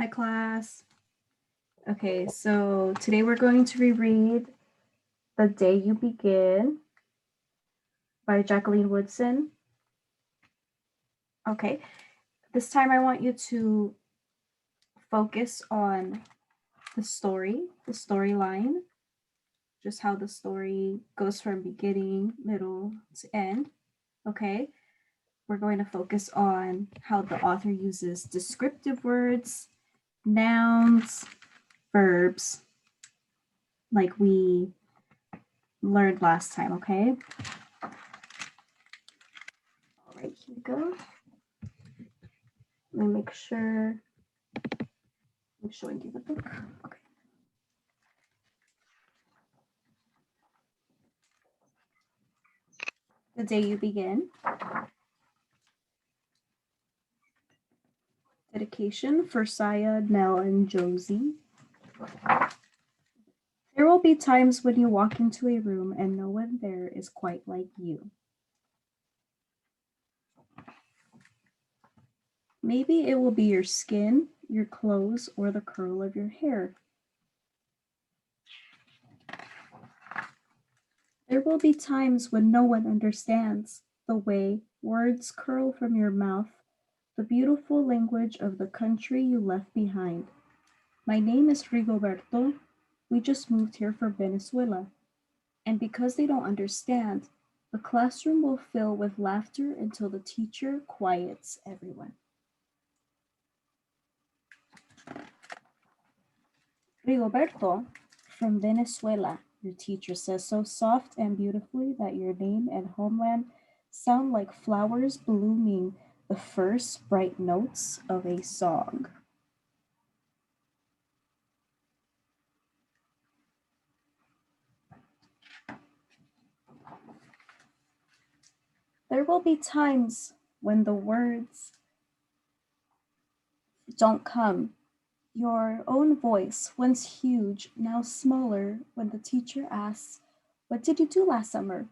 Hi, class. Okay, so today we're going to reread The Day You Begin by Jacqueline Woodson. Okay, this time I want you to focus on the storyline, just how the story goes from beginning, middle to end. Okay, we're going to focus on how the author uses descriptive words, nouns, verbs, like we learned last time, okay? All right, here we go. Let me make sure I'm showing you the book. Okay. The Day You Begin. Dedication for Saya, Nell, and Josie. There will be times when you walk into a room and no one there is quite like you. Maybe it will be your skin, your clothes, or the curl of your hair. There will be times when no one understands the way words curl from your mouth, the beautiful language of the country you left behind. My name is Rigoberto. We just moved here from Venezuela. And because they don't understand, the classroom will fill with laughter until the teacher quiets everyone. Rigoberto, from Venezuela, your teacher says so soft and beautifully that your name and homeland sound like flowers blooming the first bright notes of a song. There will be times when the words don't come. Your own voice, once huge, now smaller, when the teacher asks, "What did you do last summer?"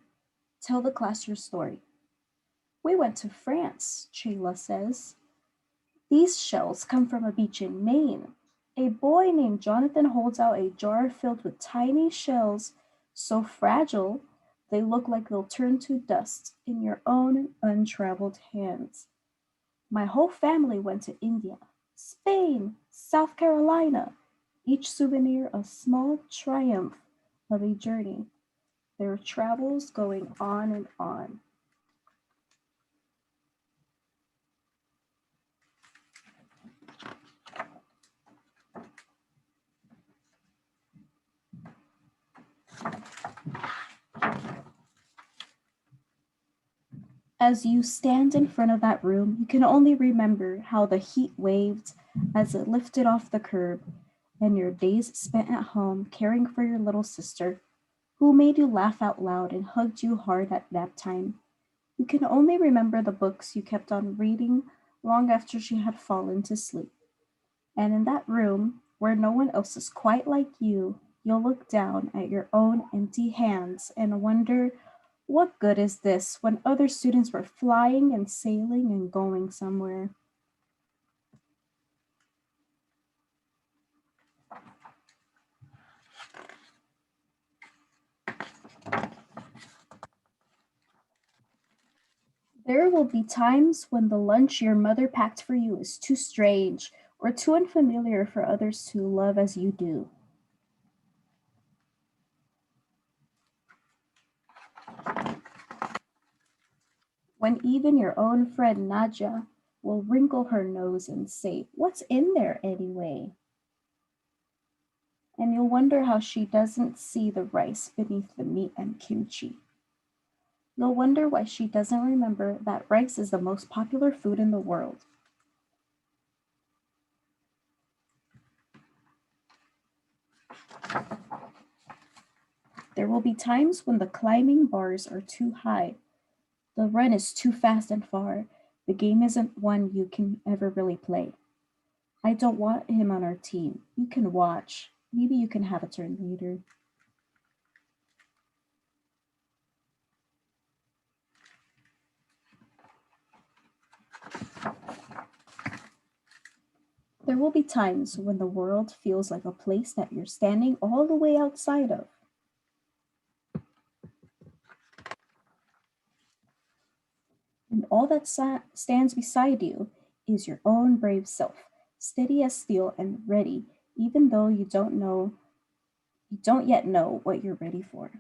Tell the class your story. "We went to France," Chayla says. "These shells come from a beach in Maine." A boy named Jonathan holds out a jar filled with tiny shells, so fragile they look like they'll turn to dust in your own untraveled hands. My whole family went to India, Spain, South Carolina, each souvenir a small triumph of a journey. Their travels going on and on. As you stand in front of that room, you can only remember how the heat waved as it lifted off the curb, and your days spent at home caring for your little sister, who made you laugh out loud and hugged you hard at nap time. You can only remember the books you kept on reading long after she had fallen to sleep. And in that room, where no one else is quite like you, you'll look down at your own empty hands and wonder, what good is this when other students were flying and sailing and going somewhere? There will be times when the lunch your mother packed for you is too strange or too unfamiliar for others to love as you do. When even your own friend Nadja will wrinkle her nose and say, "What's in there anyway?" And you'll wonder how she doesn't see the rice beneath the meat and kimchi. You'll wonder why she doesn't remember that rice is the most popular food in the world. There will be times when the climbing bars are too high, the run is too fast and far, the game isn't one you can ever really play. I don't want him on our team. You can watch. Maybe you can have a turn later. There will be times when the world feels like a place that you're standing all the way outside of. And all that stands beside you is your own brave self, steady as steel and ready, even though you don't yet know what you're ready for.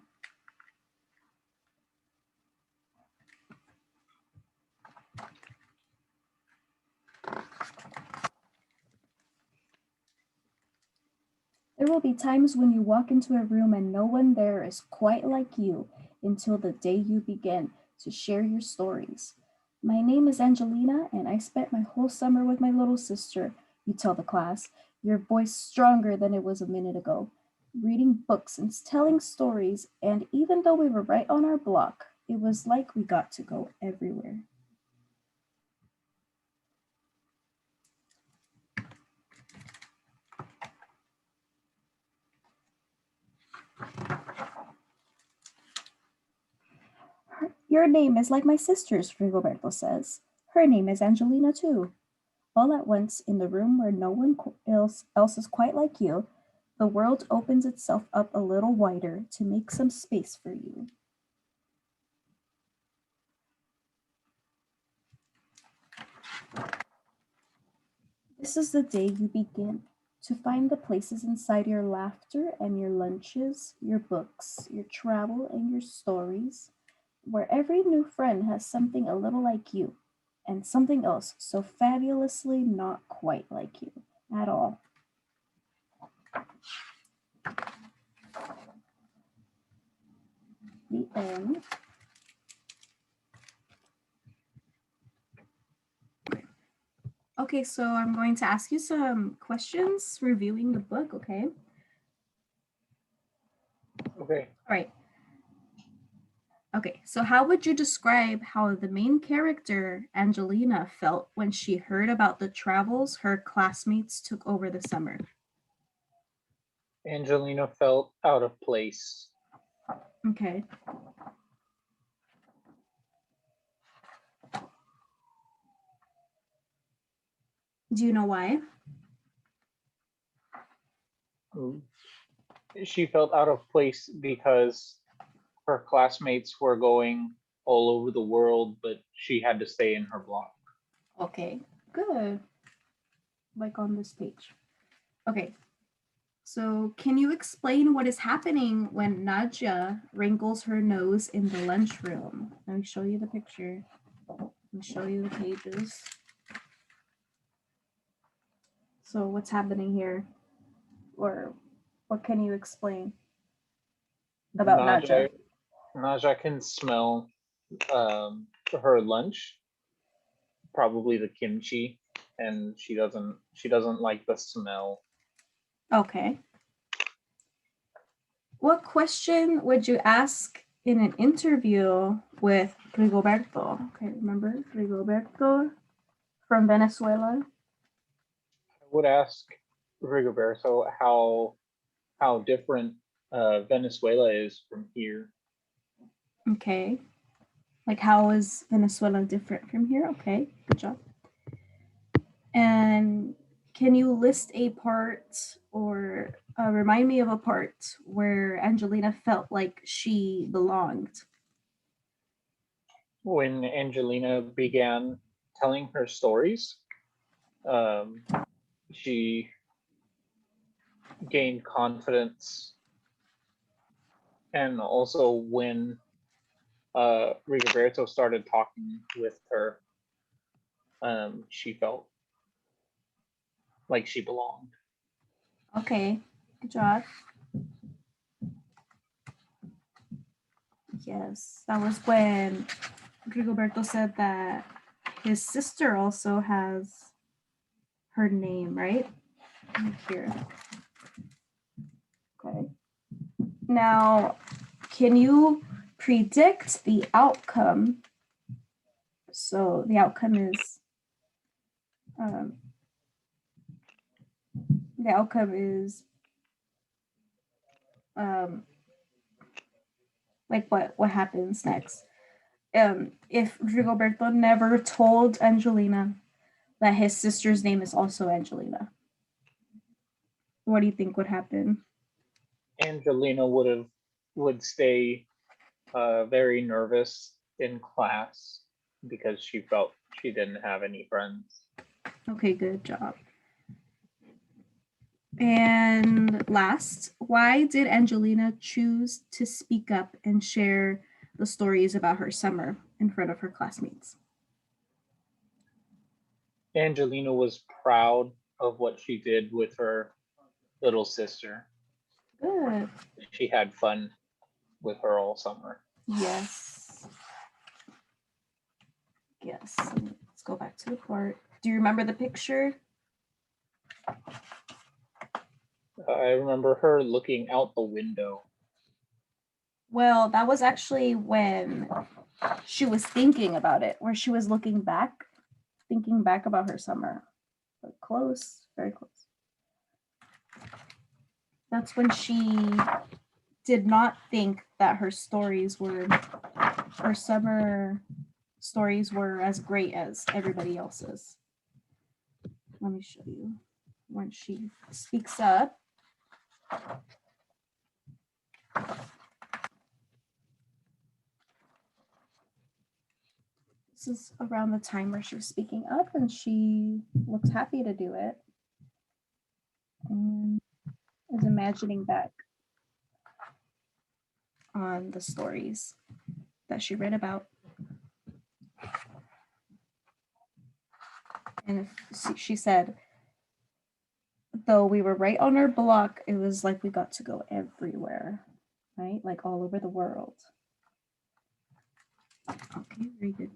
There will be times when you walk into a room and no one there is quite like you until the day you begin to share your stories. My name is Angelina, and I spent my whole summer with my little sister, you tell the class, your voice stronger than it was a minute ago, reading books and telling stories. And even though we were right on our block, it was like we got to go everywhere. Your name is like my sister's, Rigoberto says. Her name is Angelina, too. All at once, in the room where no one else is quite like you, the world opens itself up a little wider to make some space for you. This is the day you begin to find the places inside your laughter and your lunches, your books, your travel, and your stories, where every new friend has something a little like you and something else so fabulously not quite like you at all. The end. Okay, so I'm going to ask you some questions reviewing the book, okay? Okay. All right. Okay, so how would you describe how the main character, Angelina, felt when she heard about the travels her classmates took over the summer? Angelina felt out of place. Okay. Do you know why? She felt out of place because her classmates were going all over the world, but she had to stay in her block. Okay, good. Like on this page. Okay, so can you explain what is happening when Nadia wrinkles her nose in the lunchroom? Let me show you the picture. Let me show you the pages. So what's happening here? Or what can you explain about Nadia? Naja can smell her lunch, probably the kimchi, and she doesn't like the smell. Okay. What question would you ask in an interview with Rigoberto? Okay, remember Rigoberto from Venezuela? I would ask Rigoberto how different Venezuela is from here. Okay. Like, how is Venezuela different from here? Okay, good job. And can you list a part or remind me of a part where Angelina felt like she belonged? When Angelina began telling her stories, um, she gained confidence, and also when Rigoberto started talking with her, she felt like she belonged. Okay, good job. Yes, that was when Rigoberto said that his sister also has her name, right? Here. Okay. Now, can you predict the outcome? So the outcome is um, the outcome is um, like what happens next. If Rigoberto never told Angelina that his sister's name is also Angelina. What do you think would happen? Angelina would stay very nervous in class because she felt she didn't have any friends. Okay, good job. And last, why did Angelina choose to speak up and share the stories about her summer in front of her classmates? Angelina was proud of what she did with her little sister. Good. She had fun with her all summer. Yes. Yes. Let's go back to the part. Do you remember the picture? I remember her looking out the window. Well, that was actually when she was thinking about it, where she was looking back, thinking back about her summer. But close, very close. That's when she did not think that her summer stories were as great as everybody else's. Let me show you when she speaks up. This is around the time where she was speaking up, and she looks happy to do it. And is imagining back on the stories that she read about. And she said, though we were right on our block, it was like we got to go everywhere, right? Like all over the world. Okay, very good.